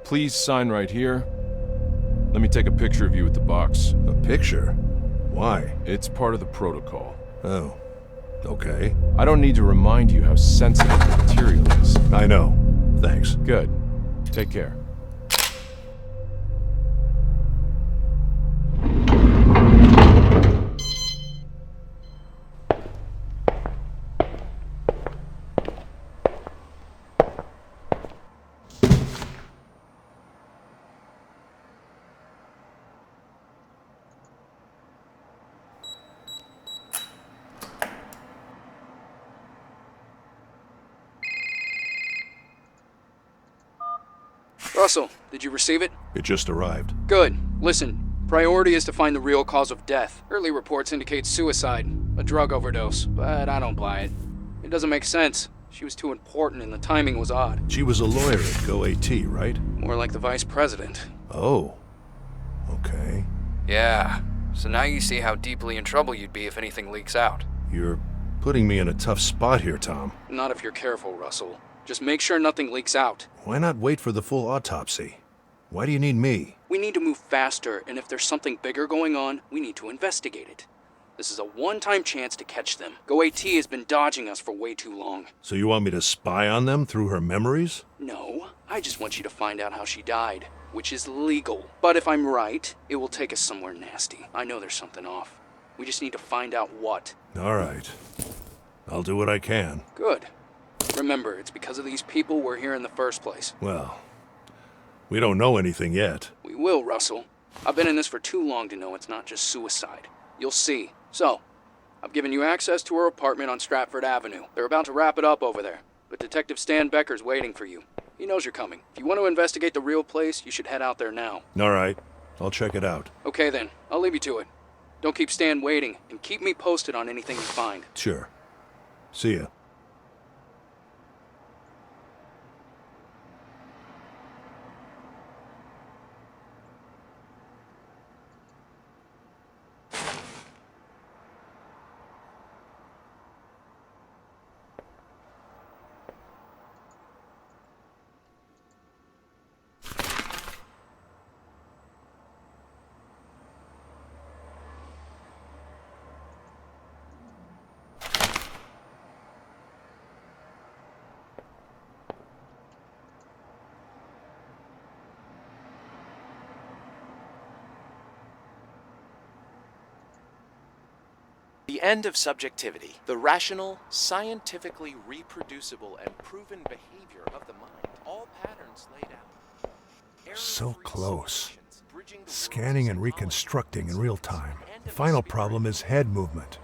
Please sign right here. Let me take a picture of you with the box. A picture? Why? It's part of the protocol. Oh, okay. I don't need to remind you how sensitive the material is. I know. Thanks. Good. Take care. Russell, did you receive it? It just arrived. Good. Listen, priority is to find the real cause of death. Early reports indicate suicide, a drug overdose, but I don't buy it. It doesn't make sense. She was too important and the timing was odd. She was a lawyer at GoAT, right? More like the vice president. Oh. Okay. Yeah. So now you see how deeply in trouble you'd be if anything leaks out. You're putting me in a tough spot here, Tom. Not if you're careful, Russell. Just make sure nothing leaks out. Why not wait for the full autopsy? Why do you need me? We need to move faster, and if there's something bigger going on, we need to investigate it. This is a one-time chance to catch them. GoAT has been dodging us for way too long. So you want me to spy on them through her memories? No, I just want you to find out how she died, which is legal. But if I'm right, it will take us somewhere nasty. I know there's something off. We just need to find out what. All right. I'll do what I can. Good. Remember, it's because of these people we're here in the first place. Well, we don't know anything yet. We will, Russell. I've been in this for too long to know it's not just suicide. You'll see. So, I've given you access to her apartment on Stratford Avenue. They're about to wrap it up over there, but Detective Stan Becker's waiting for you. He knows you're coming. If you want to investigate the real place, you should head out there now. All right. I'll check it out. Okay then, I'll leave you to it. Don't keep Stan waiting, and keep me posted on anything you find. Sure. See ya. The end of subjectivity, the rational, scientifically reproducible, and proven behavior of the mind. All patterns laid out. So close. Scanning and reconstructing in real time. The final problem is head movement.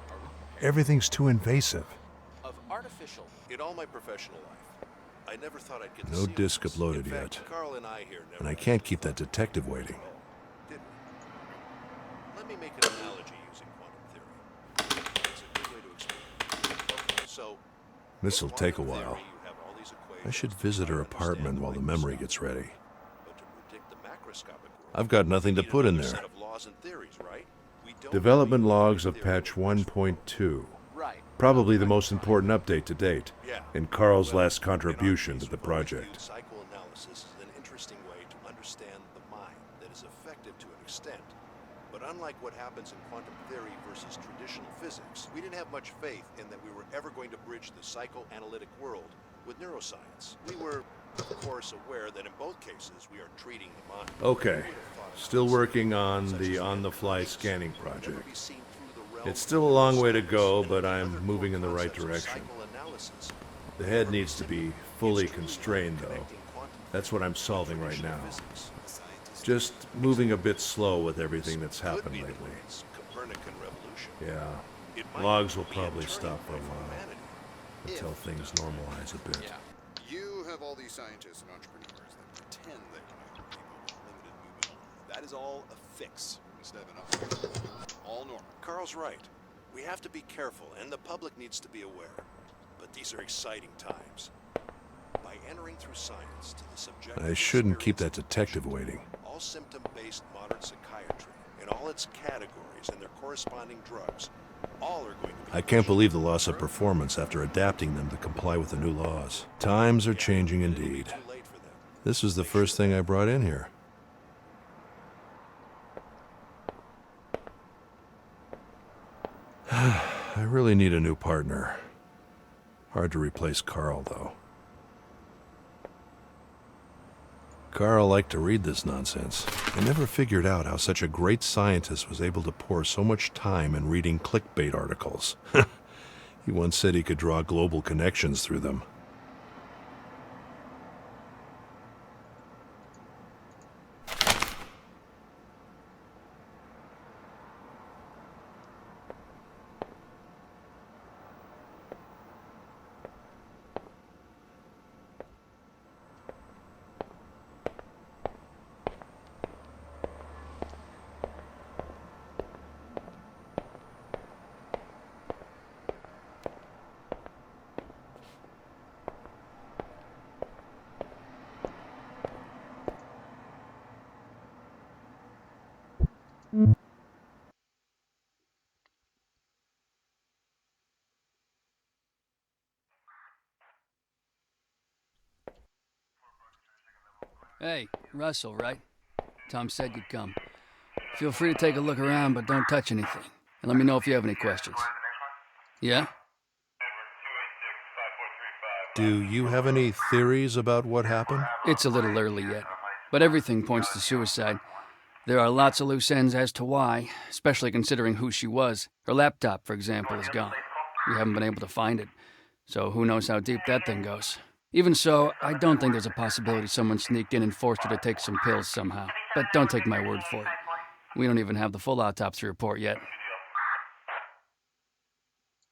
Everything's too invasive. Of artificial. In all my professional life, I never thought I'd get to No see disk this. uploaded In fact, yet. Carl and I here never And I had can't a keep that chance. detective waiting. Did we? Let me make an analogy using quantum theory. It's a good way to explain it. Okay, so This'll in take a quantum while. theory, you have all these equations I should to visit her try and understand apartment while the way memory things gets happen. ready. But to predict the macroscopic world, I've got nothing to we need put in another there. set of laws and theories, right? We don't Development believe logs of theory patch works. 1.2. Right. Probably the most important update to date, Yeah. and Carl's Well, last in our contribution case, to the we've always project. viewed psychoanalysis as an interesting way to understand the mind that is effective to an extent. But unlike what happens in quantum theory versus traditional physics, we didn't have much faith in that we were ever going to bridge the psychoanalytic world with neuroscience. We were, of course, aware that in both cases we are treating the mind. Okay, Who would have thought of still this? working on Such the as on-the-fly never scanning be project. seen through the realm It's of still a long way to neuroscience go, and but the I'm other moving in the core right concepts of direction. psychoanalysis. The head needs to be fully It's truly constrained, like though. connecting quantum That's what I'm solving right traditional now. physics. Just moving a bit slow with everything that's Could happened be the lately. world's Copernican revolution. Yeah, It might logs will be a probably turning stop for a point while, humanity. until things normalize a bit. You have all these scientists and entrepreneurs that pretend they want to help people with limited movement. That is all a fix instead of an upgrade. All normal. Carl's right. We have to be careful, and the public needs to be aware. But these are exciting times. By entering through science to the subjective I shouldn't keep that experience of detective patient, waiting. all symptom-based modern psychiatry, in all its categories and their corresponding drugs, all are going to be... I can't believe the loss of performance after adapting them to comply with the new laws. Times are changing It'll be indeed. too late for them. This was the first thing I brought in here. I really need a new partner. Hard to replace Carl, though. Carl liked to read this nonsense. I never figured out how such a great scientist was able to pour so much time in reading clickbait articles. He once said he could draw global connections through them. Hey, Russell, right? Tom said you'd come. Feel free to take a look around, but don't touch anything. And let me know if you have any questions. Yeah? Do you have any theories about what happened? It's a little early yet, but everything points to suicide. There are lots of loose ends as to why, especially considering who she was. Her laptop, for example, is gone. We haven't been able to find it, so who knows how deep that thing goes. Even so, I don't think there's a possibility someone sneaked in and forced her to take some pills somehow. But don't take my word for it. We don't even have the full autopsy report yet.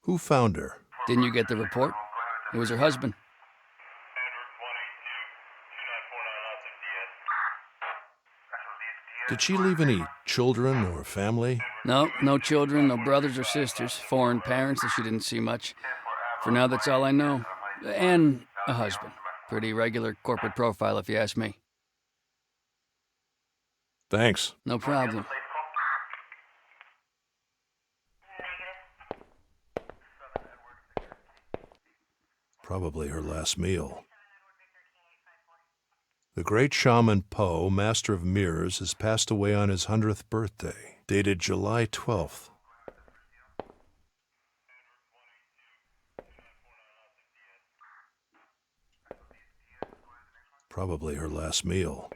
Who found her? Didn't you get the report? It was her husband. Did she leave any children or family? No, no children, no brothers or sisters, foreign parents that she didn't see much. For now, that's all I know. And a husband. Pretty regular corporate profile, if you ask me. Thanks. No problem. Probably her last meal. The great shaman Po, master of mirrors, has passed away on his 100th birthday, dated July 12th. Probably her last meal.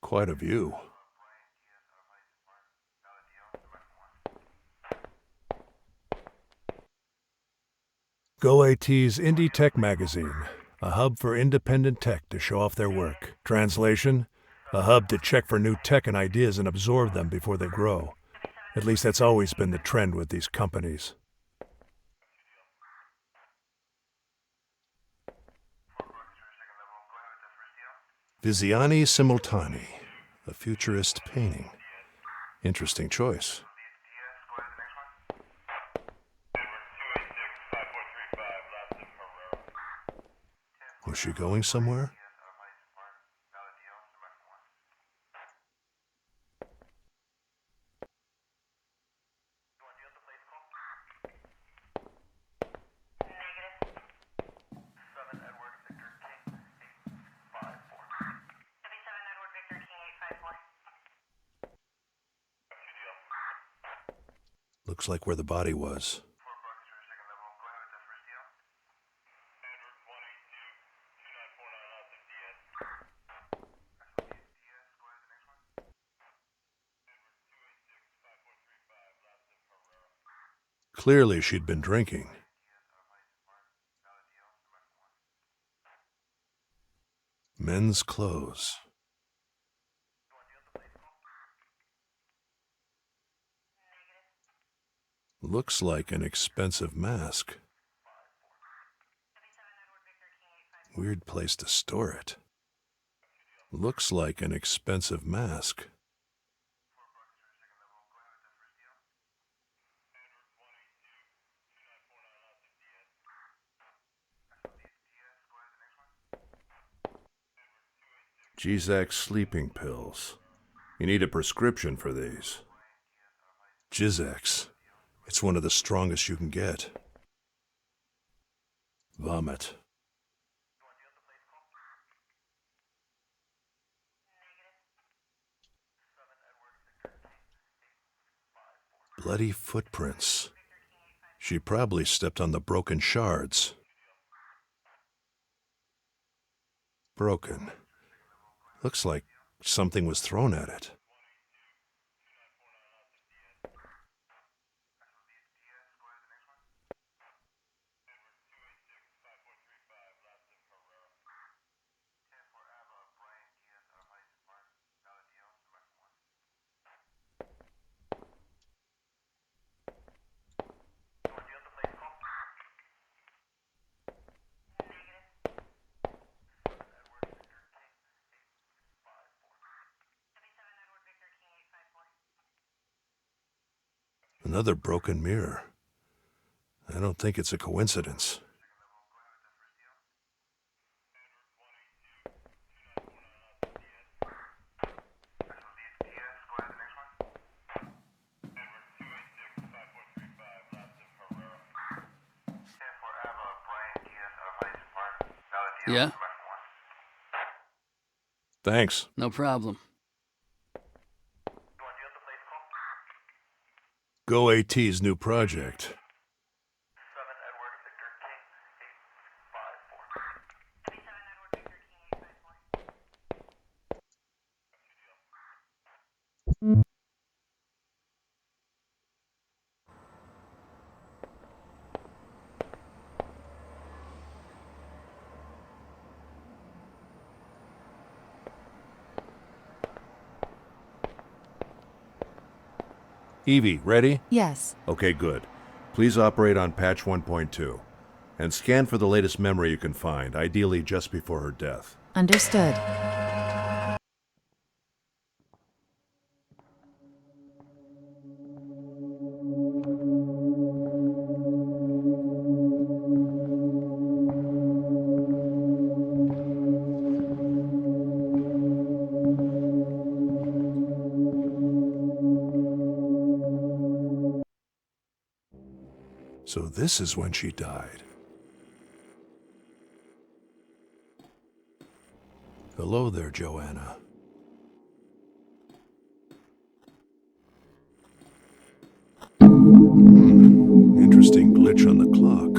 Quite a view. GoAT's Indie Tech Magazine, a hub for independent tech to show off their work. Translation, a hub to check for new tech and ideas and absorb them before they grow. At least that's always been the trend with these companies. Visioni Simultanei, a futurist painting. Interesting choice. Was she going somewhere? Looks like where the body was. Clearly she'd been drinking. Men's clothes. Looks like an expensive mask. Weird place to store it. Looks like an expensive mask. Jizax sleeping pills. You need a prescription for these. Jizax. It's one of the strongest you can get. Vomit. Bloody footprints. She probably stepped on the broken shards. Broken. Looks like something was thrown at it. Another broken mirror. I don't think it's a coincidence. Yeah? Thanks. No problem. Go AT's new project. Evie, ready? Yes. Okay, good. Please operate on patch 1.2. And scan for the latest memory you can find, ideally just before her death. Understood. So this is when she died. Hello there, Joanna. Interesting glitch on the clock.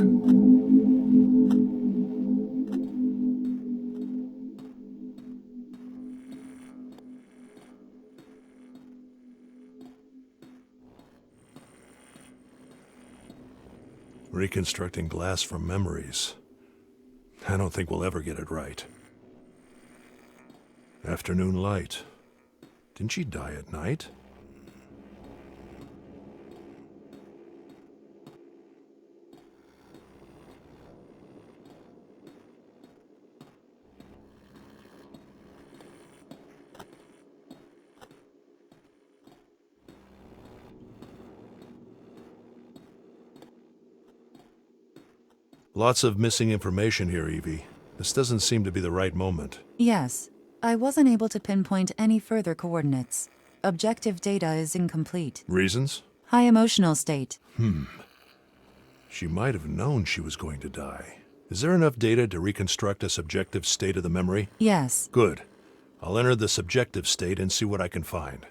Reconstructing glass from memories. I don't think we'll ever get it right. Afternoon light. Didn't she die at night? Lots of missing information here, Evie. This doesn't seem to be the right moment. Yes. I wasn't able to pinpoint any further coordinates. Objective data is incomplete. Reasons? High emotional state. She might have known she was going to die. Is there enough data to reconstruct a subjective state of the memory? Yes. Good. I'll enter the subjective state and see what I can find.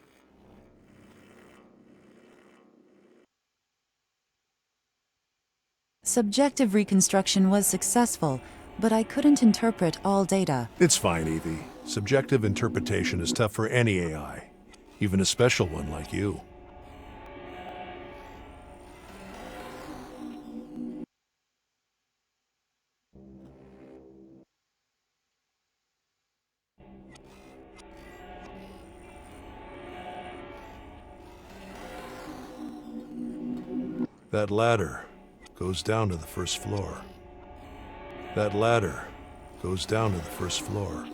Subjective reconstruction was successful, but I couldn't interpret all data. It's fine, Evie. Subjective interpretation is tough for any AI, even a special one like you. That ladder goes down to the first floor. That ladder goes down to the first floor.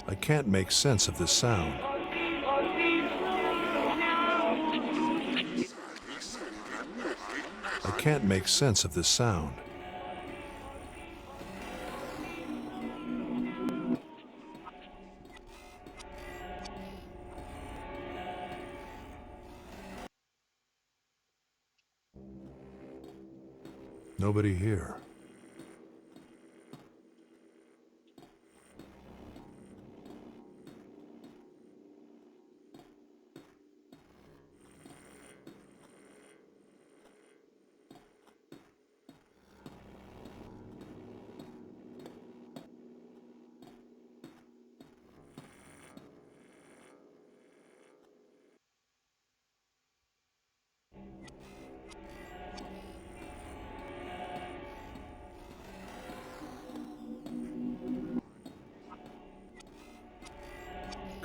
I can't make sense of this sound. I can't make sense of this sound. Nobody here.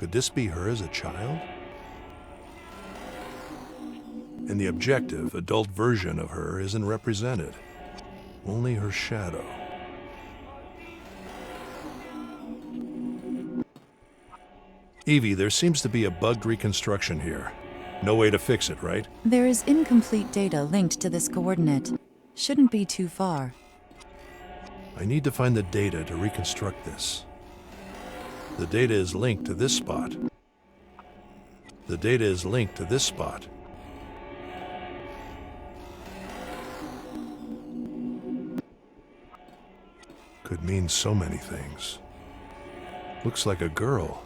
Could this be her as a child? In the objective, adult version of her isn't represented. Only her shadow. Evie, there seems to be a bugged reconstruction here. No way to fix it, right? There is incomplete data linked to this coordinate. Shouldn't be too far. I need to find the data to reconstruct this. The data is linked to this spot. The data is linked to this spot. Could mean so many things. Looks like a girl.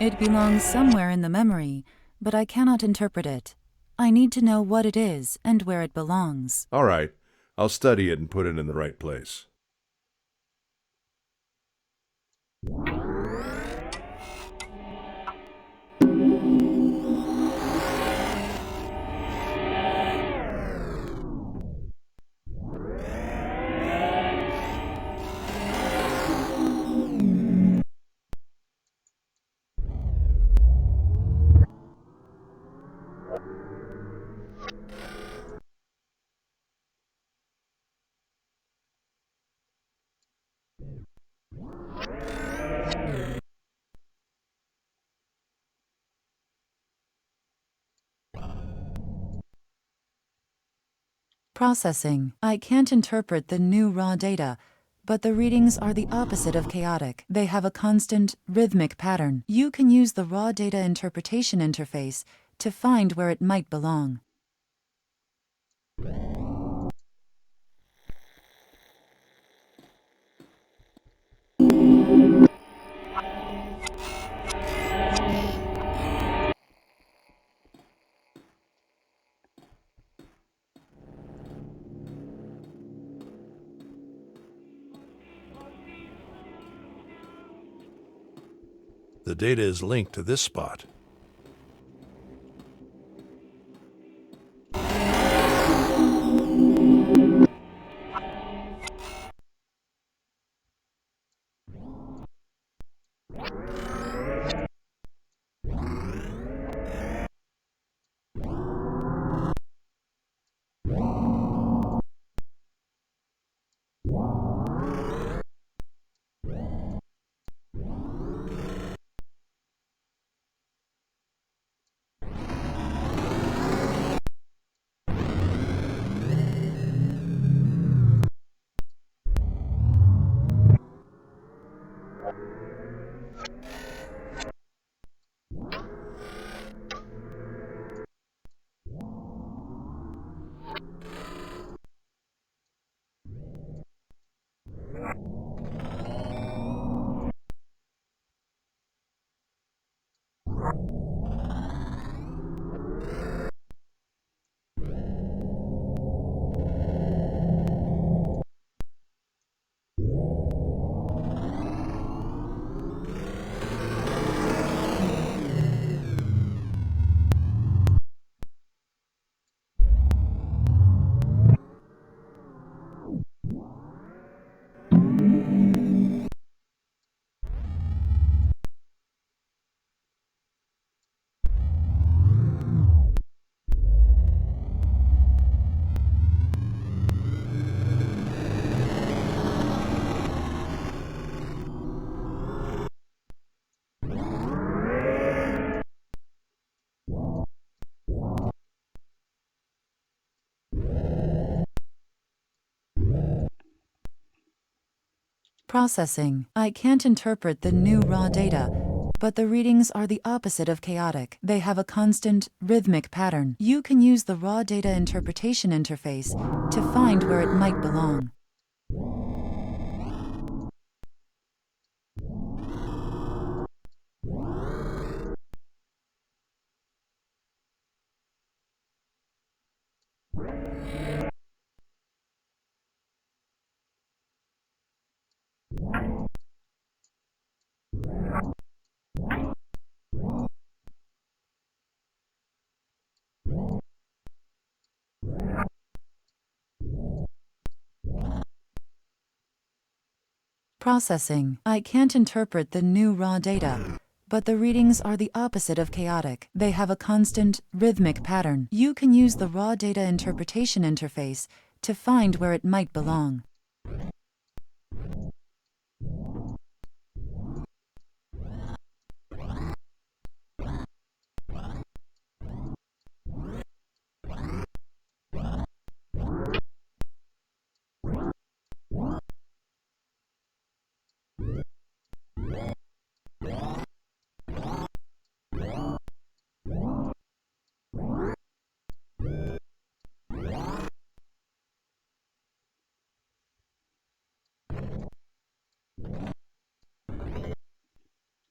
It belongs somewhere in the memory, but I cannot interpret it. I need to know what it is and where it belongs. All right, I'll study it and put it in the right place. Processing. I can't interpret the new raw data, but the readings are the opposite of chaotic. They have a constant, rhythmic pattern. You can use the raw data interpretation interface to find where it might belong. The data is linked to this spot. Processing. I can't interpret the new raw data, but the readings are the opposite of chaotic. They have a constant, rhythmic pattern. You can use the raw data interpretation interface to find where it might belong. Processing. I can't interpret the new raw data, but the readings are the opposite of chaotic. They have a constant, rhythmic pattern. You can use the raw data interpretation interface to find where it might belong.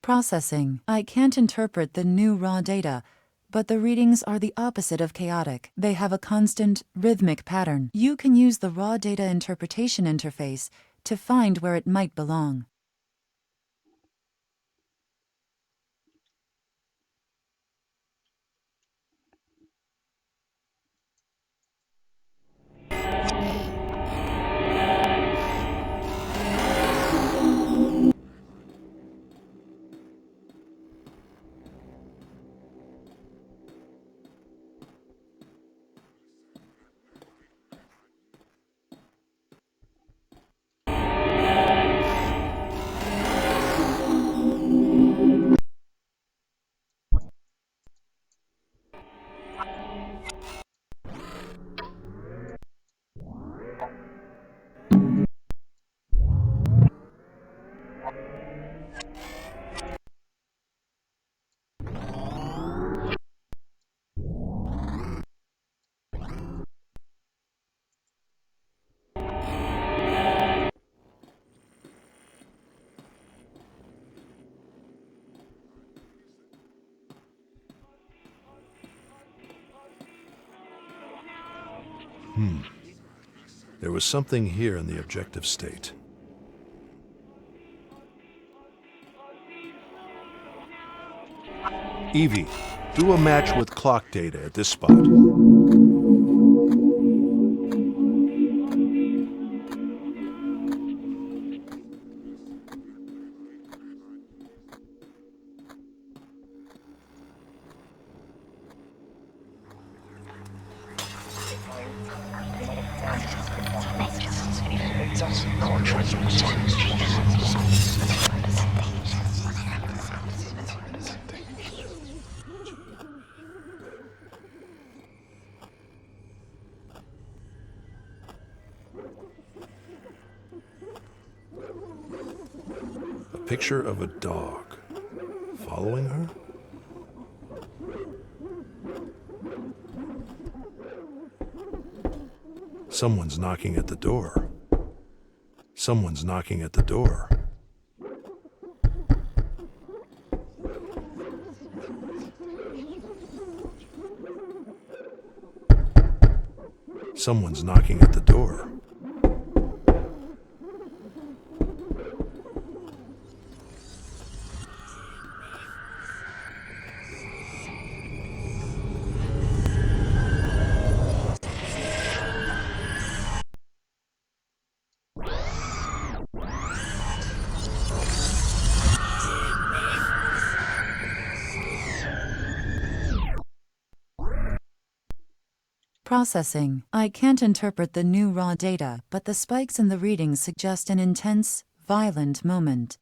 Processing. I can't interpret the new raw data, but the readings are the opposite of chaotic. They have a constant, rhythmic pattern. You can use the raw data interpretation interface to find where it might belong. There was something here in the objective state. Evie, do a match with clock data at this spot. A picture of a dog following her? Someone's knocking at the door. Someone's knocking at the door. Someone's knocking at the door. Processing. I can't interpret the new raw data, but the spikes in the readings suggest an intense, violent moment.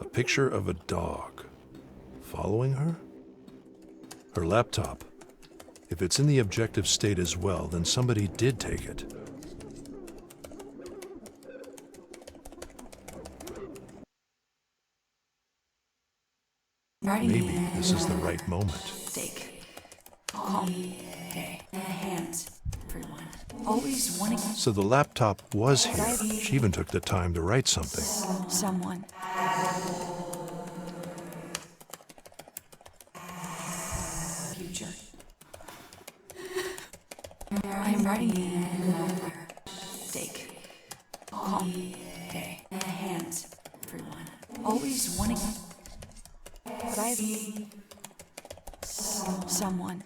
A picture of a dog following her? Her laptop. If it's in the objective state as well, then somebody did take it. Maybe this is the right moment. So the laptop was here. She even took the time to write something. Someone. Future. I'm writing it. Take. Calm. Okay. Hands. Everyone. Always wanting. Someone.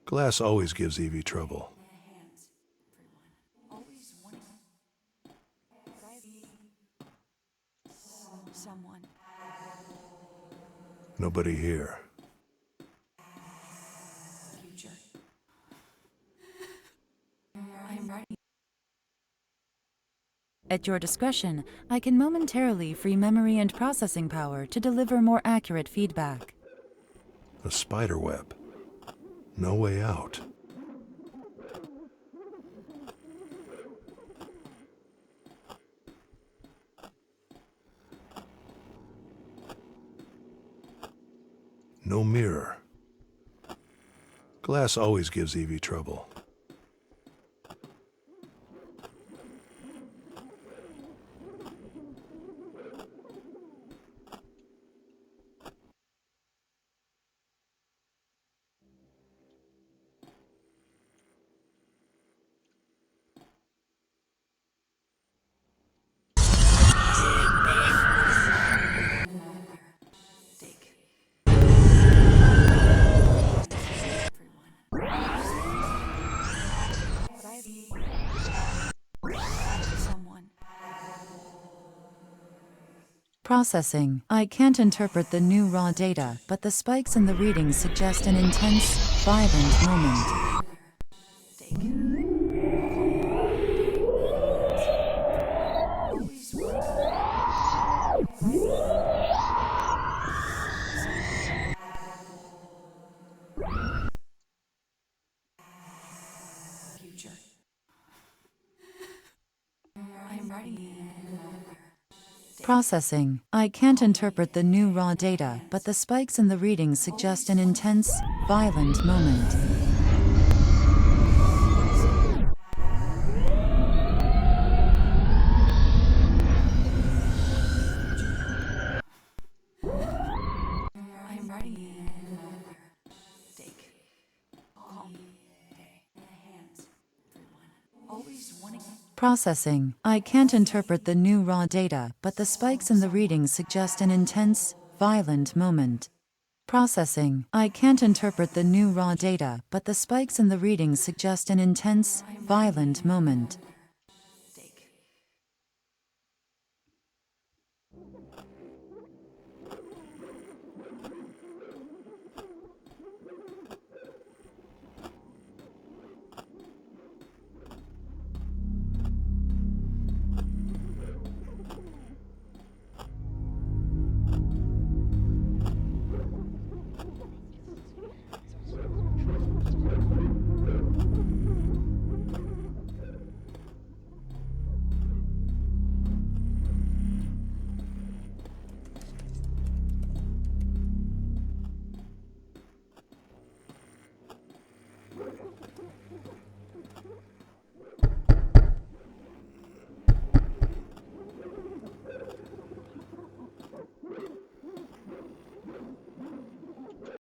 Glass always gives Evie trouble. Someone. Nobody here. Future. I'm ready. At your discretion, I can momentarily free memory and processing power to deliver more accurate feedback. A spider web. No way out. No mirror. Glass always gives Evie trouble. Processing. I can't interpret the new raw data, but the spikes in the readings suggest an intense, violent moment. Future. I'm ready. Processing. I can't interpret the new raw data, but the spikes in the readings suggest an intense, violent moment. I'm ready. Take. Calm. Hands. Always wanting. Processing. I can't interpret the new raw data, but the spikes in the readings suggest an intense, violent moment. Processing. I can't interpret the new raw data, but the spikes in the readings suggest an intense, violent moment.